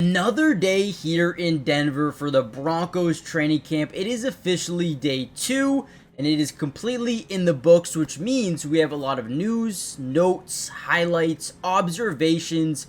Another day here in Denver for the Broncos training camp. It is officially day 2 and it is completely in the books, which means we have a lot of news, notes, highlights, observations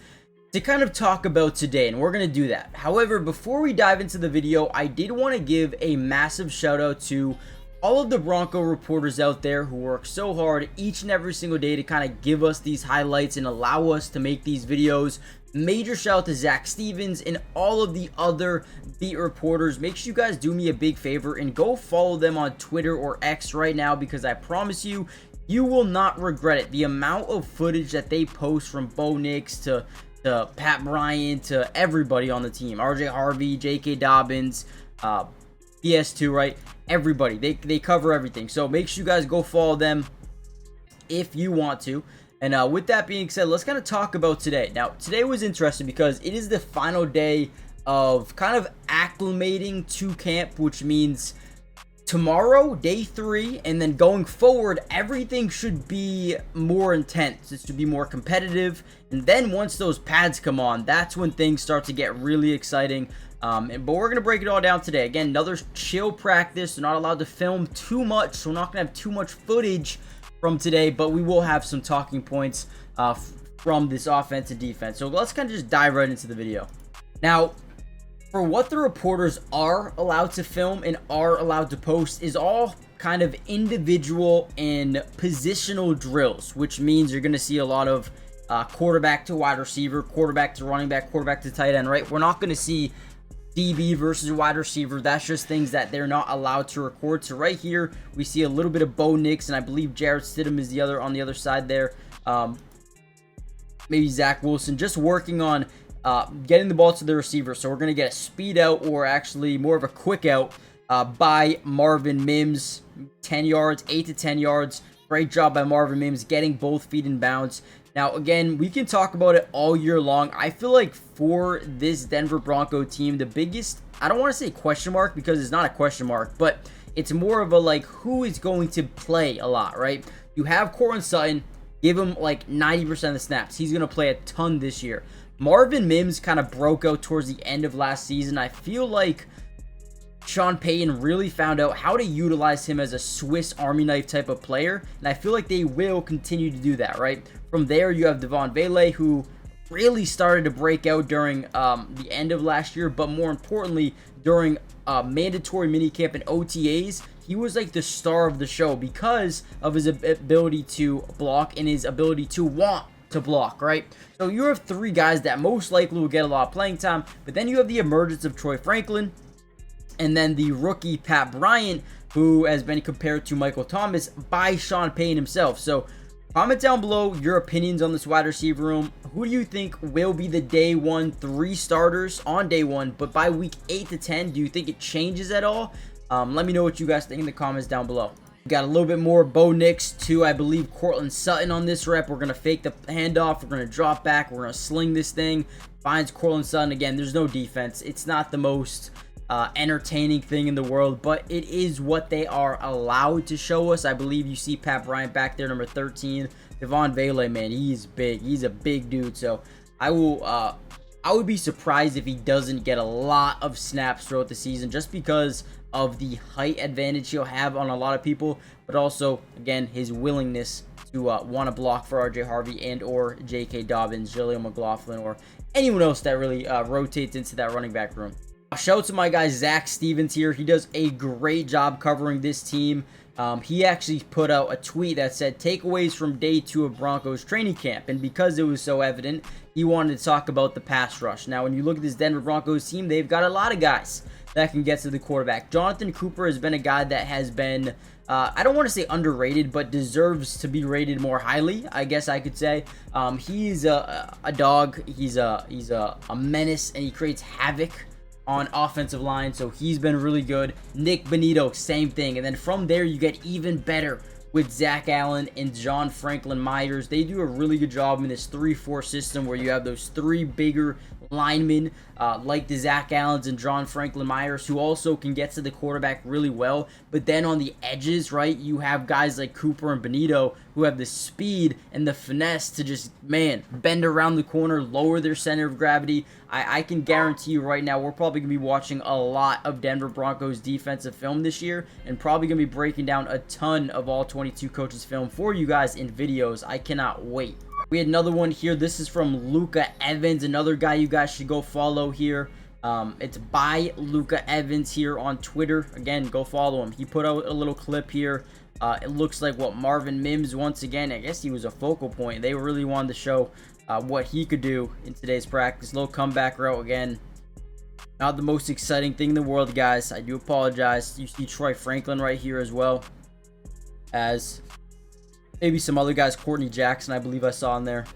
to kind of talk about today, and we're going to do that. However, before we dive into the video, I did want to give a massive shout out to all of the Bronco reporters out there who work so hard each and every single day to kind of give us these highlights and allow us to make these videos. Major shout out to Zach Stevens and all of the other beat reporters. Make sure you guys do me a big favor and go follow them on Twitter or X right now, because I promise you, you will not regret it. The amount of footage that they post, from Bo Nix to Pat Bryant to everybody on the team, RJ Harvey, J.K. Dobbins, PS2, right? Everybody, they cover everything. So make sure you guys go follow them if you want to. And with that being said, let's kind of talk about today. Now, today was interesting because it is the final day of kind of acclimating to camp, which means tomorrow, day 3, and then going forward, everything should be more intense. It should be more competitive. And then once those pads come on, that's when things start to get really exciting. But we're going to break it all down today. Again, another chill practice. We're not allowed to film too much, so we're not going to have too much footage from today, but we will have some talking points from this offense and defense. So let's kind of just dive right into the video. Now, for what the reporters are allowed to film and are allowed to post is all kind of individual and positional drills, which means you're going to see a lot of quarterback to wide receiver, quarterback to running back, quarterback to tight end, right? We're not going to see DB versus wide receiver. That's just things that they're not allowed to record. So right here, we see a little bit of Bo Nix, and I believe Jarrett Stidham is the other on the other side there. Maybe Zach Wilson, just working on getting the ball to the receiver. So we're going to get a speed out, or actually more of a quick out by Marvin Mims. 10 yards, 8 to 10 yards. Great job by Marvin Mims getting both feet in bounds. Now, again, we can talk about it all year long. I feel like for this Denver Bronco team, the biggest, I don't want to say question mark because it's not a question mark, but it's more of a like, who is going to play a lot, right? You have Courtland Sutton, give him like 90% of the snaps. He's going to play a ton this year. Marvin Mims kind of broke out towards the end of last season. I feel like Sean Payton really found out how to utilize him as a Swiss Army knife type of player, and I feel like they will continue to do that, right? From there, you have Devon Vele, who really started to break out during the end of last year, but more importantly, during mandatory minicamp and OTAs, he was like the star of the show because of his ability to block and his ability to want to block, right? So you have 3 guys that most likely will get a lot of playing time, but then you have the emergence of Troy Franklin, and then the rookie Pat Bryant, who has been compared to Michael Thomas by Sean Payton himself. So comment down below your opinions on this wide receiver room. Who do you think will be the day 1 3 starters on day 1, but by week 8 to 10, do you think it changes at all? Let me know what you guys think in the comments down below. We got a little bit more Bo Nix to, I believe, Courtland Sutton on this rep. We're going to fake the handoff. We're going to drop back. We're going to sling this thing. Finds Courtland Sutton. Again, there's no defense. It's not the most entertaining thing in the world, but it is what they are allowed to show us. I believe you see Pat Bryant back there, number 13. Devon Vele, man, he's big. He's a big dude. So I would be surprised if he doesn't get a lot of snaps throughout the season, just because of the height advantage he'll have on a lot of people, but also, again, his willingness to want to block for RJ Harvey and or J.K. Dobbins, Jaleel McLaughlin, or anyone else that really rotates into that running back room. Shout out to my guy Zach Stevens here. He does a great job covering this team. He actually put out a tweet that said takeaways from day 2 of Broncos training camp, and because it was so evident, he wanted to talk about the pass rush. Now, when you look at this Denver Broncos team, they've got a lot of guys that can get to the quarterback. Jonathan Cooper has been a guy that has been, I don't want to say underrated, but deserves to be rated more highly, I guess I could say. He's a dog. He's a menace, and he creates havoc on offensive line, so he's been really good. Nick Bonito, same thing. And then from there, you get even better with Zach Allen and John Franklin Myers. They do a really good job in this 3-4 system where you have those 3 bigger linemen like the Zach Allens and John Franklin Myers, who also can get to the quarterback really well. But then on the edges, right, you have guys like Cooper and Benito who have the speed and the finesse to just, man, bend around the corner, lower their center of gravity. I can guarantee you right now we're probably going to be watching a lot of Denver Broncos defensive film this year, and probably going to be breaking down a ton of all 22 coaches film for you guys in videos. I cannot wait. We had another one here. This is from Luca Evans, another guy you guys should go follow here. It's by Luca Evans here on Twitter. Again, go follow him. He put out a little clip here. It looks like what Marvin Mims, once again, I guess he was a focal point. They really wanted to show what he could do in today's practice. Little comeback route again. Not the most exciting thing in the world, guys. I do apologize. You see Troy Franklin right here as well as maybe some other guys. Courtney Jackson, I believe I saw in there.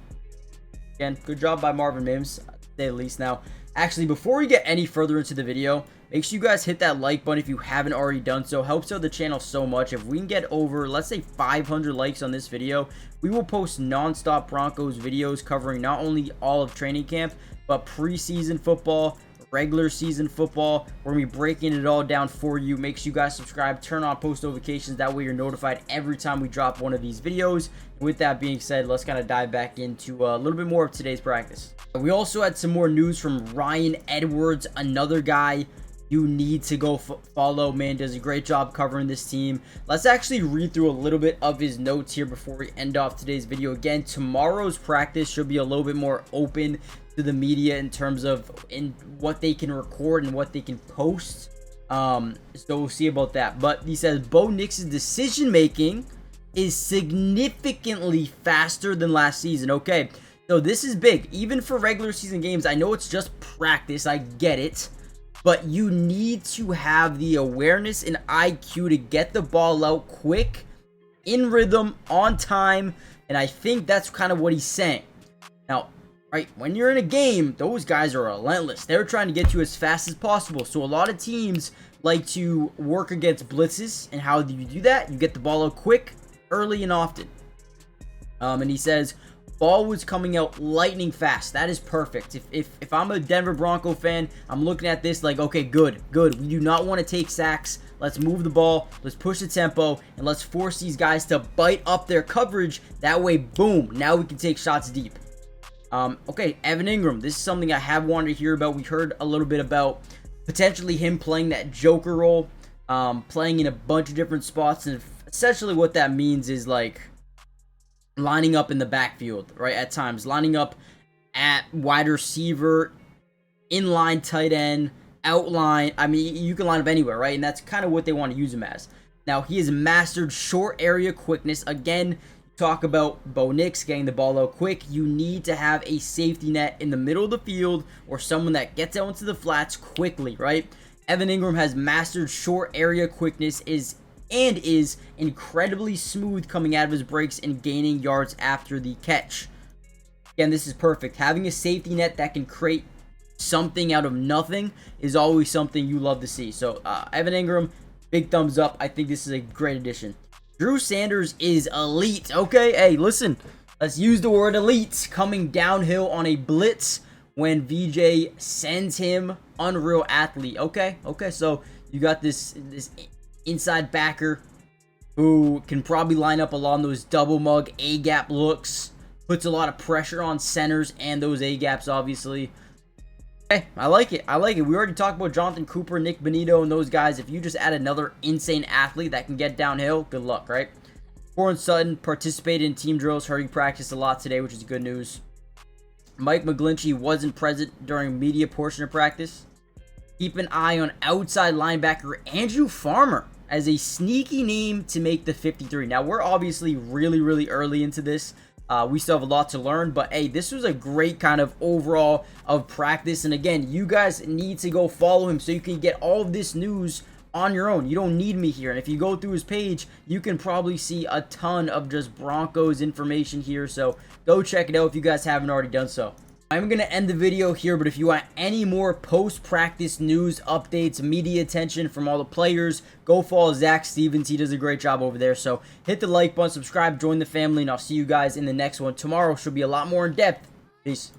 Again, good job by Marvin Mims, to say the least. Now, actually, before we get any further into the video, make sure you guys hit that like button if you haven't already done so. Helps out the channel so much. If we can get over, let's say, 500 likes on this video, we will post non-stop Broncos videos covering not only all of training camp, but preseason football, regular season football. We're going to be breaking it all down for you. Make sure you guys subscribe, turn on post notifications. That way you're notified every time we drop one of these videos. With that being said, let's kind of dive back into a little bit more of today's practice. We also had some more news from Ryan Edwards, another guy you need to go follow. Man, does a great job covering this team. Let's actually read through a little bit of his notes here before we end off today's video. Again, tomorrow's practice should be a little bit more open to the media in terms of what they can record and what they can post. So we'll see about that. But he says Bo Nix's decision making is significantly faster than last season. Okay, so this is big even for regular season games. I know it's just practice, I get it, but you need to have the awareness and IQ to get the ball out quick, in rhythm, on time, and I think that's kind of what he's saying. Now, right, when you're in a game, those guys are relentless. They're trying to get you as fast as possible. So a lot of teams like to work against blitzes, and how do you do that? You get the ball out quick, early, and often. And he says ball was coming out lightning fast. That is perfect. If I'm a Denver Bronco fan, I'm looking at this like, okay, good. We do not want to take sacks. Let's move the ball. Let's push the tempo, and let's force these guys to bite up their coverage. That way, boom, now we can take shots deep. Okay, Evan Ingram. This is something I have wanted to hear about. We heard a little bit about potentially him playing that Joker role, playing in a bunch of different spots, and essentially what that means is like lining up in the backfield, right? At times, lining up at wide receiver, inline tight end, outline. I mean, you can line up anywhere, right? And that's kind of what they want to use him as. Now, he has mastered short area quickness. Again, talk about Bo Nix getting the ball out quick. You need to have a safety net in the middle of the field, or someone that gets out into the flats quickly, right? Evan Ingram has mastered short area quickness, is incredibly smooth coming out of his breaks and gaining yards after the catch. Again, this is perfect. Having a safety net that can create something out of nothing is always something you love to see. So, Evan Ingram, big thumbs up. I think this is a great addition. Drew Sanders is elite. Okay, hey, listen. Let's use the word elite. Coming downhill on a blitz when VJ sends him. Unreal athlete. Okay, so you got this inside backer who can probably line up along those double mug A-gap looks. Puts a lot of pressure on centers and those A-gaps, obviously. Hey, I like it. We already talked about Jonathan Cooper, Nick Benito, and those guys. If you just add another insane athlete that can get downhill, good luck, right? Courtland Sutton participated in team drills. Heard he practiced a lot today, which is good news. Mike McGlinchey wasn't present during media portion of practice. Keep an eye on outside linebacker Andrew Farmer as a sneaky name to make the 53. Now, we're obviously really early into this. We still have a lot to learn, but hey, this was a great kind of overall of practice. And again, you guys need to go follow him so you can get all of this news on your own. You don't need me here. And if you go through his page, you can probably see a ton of just Broncos information here. So go check it out if you guys haven't already done so. I'm going to end the video here, but if you want any more post-practice news, updates, media attention from all the players, go follow Zach Stevens. He does a great job over there. So hit the like button, subscribe, join the family, and I'll see you guys in the next one. Tomorrow should be a lot more in depth. Peace.